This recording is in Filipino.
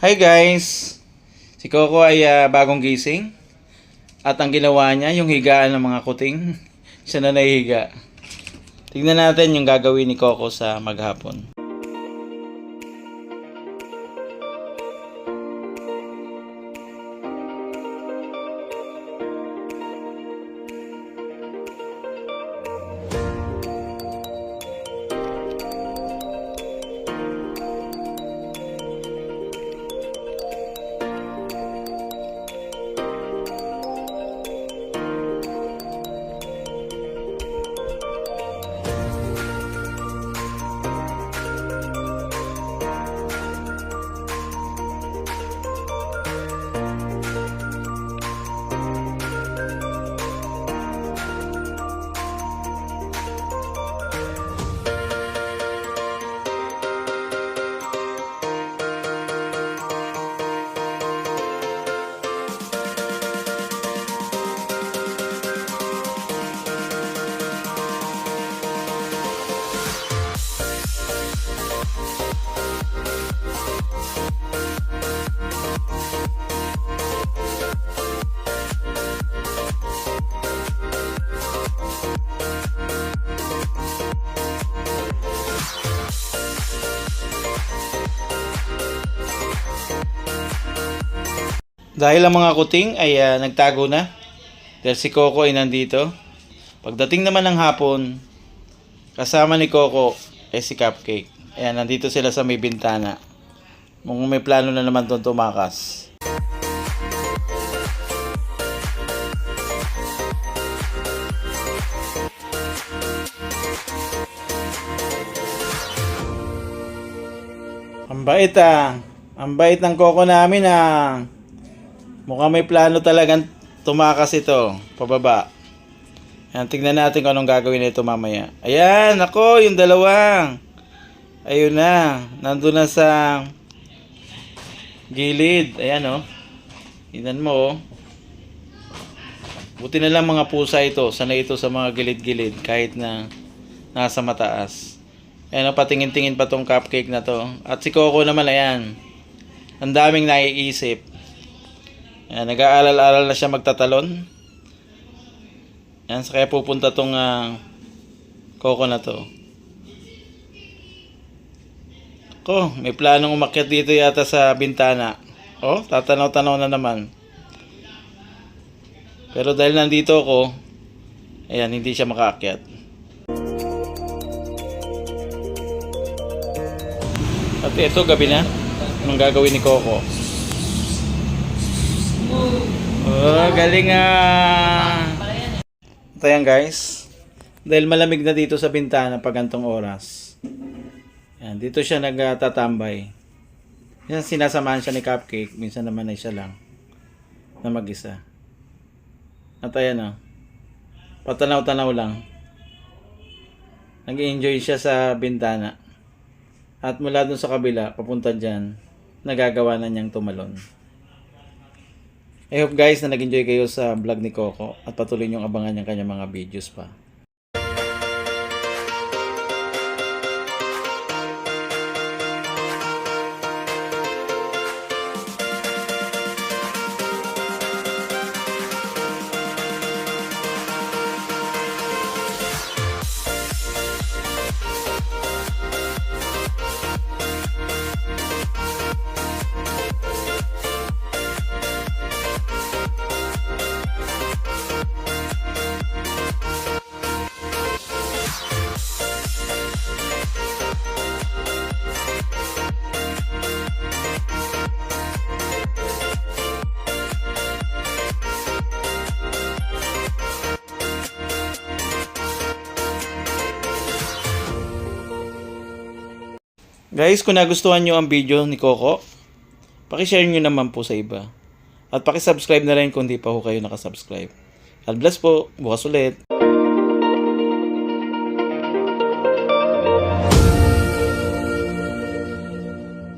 Hi guys! Si Coco ay bagong gising. At ang ginawa niya, yung higaan ng mga kuting. Siya na nahihiga. Tingnan natin yung gagawin ni Coco sa maghapon. Dahil ang mga kuting ay nagtago na. Dahil si Coco ay nandito. Pagdating naman ng hapon, kasama ni Coco ay si Cupcake. Ayan, nandito sila sa may bintana. May plano na naman doon tumakas. Ang bait ah. Ang bait ng Coco namin ah. Mukhang may plano talagang tumakas ito, pababa. Ayan, tignan natin kung anong gagawin nito mamaya. Ayan, ako, yung dalawang. Ayun na, nandun na sa gilid. Ayan oh. Tingnan mo oh. Buti na lang mga pusa ito, sanay ito sa mga gilid-gilid kahit na nasa mataas. Ayan oh, patingin-tingin pa tong Cupcake na to. At si Coco naman, ayan. Ang daming naiisip. Ayan, nag-aalal-alal na siya magtatalon. Ayan, kaya pupunta tong Coco na to. Ko, may planong umakyat dito yata sa bintana. Oh, tatanaw-tanaw na naman. Pero dahil nandito ako, ayan, hindi siya makaakyat. At ito, gabi na. Anong gagawin ni Coco? Oh, galing ah. Ito yan guys. Dahil malamig na dito sa bintana pag gantong oras. Yan, dito siya nagtatambay. Yan, sinasamahan siya ni Cupcake. Minsan naman ay siya lang na mag-isa. At ayan o. Patanaw-tanaw lang. Nag-enjoy siya sa bintana. At mula dun sa kabila, papunta dyan, nagagawa na niyang tumalon. I hope guys na nag-enjoy kayo sa vlog ni Coco at patuloy niyong abangan yung kanyang mga videos pa. Guys, kung nagustuhan nyo ang video ni Coco, pakishare nyo naman po sa iba. At pakisubscribe na rin kung di pa ho kayo nakasubscribe. God bless po. Bukas ulit.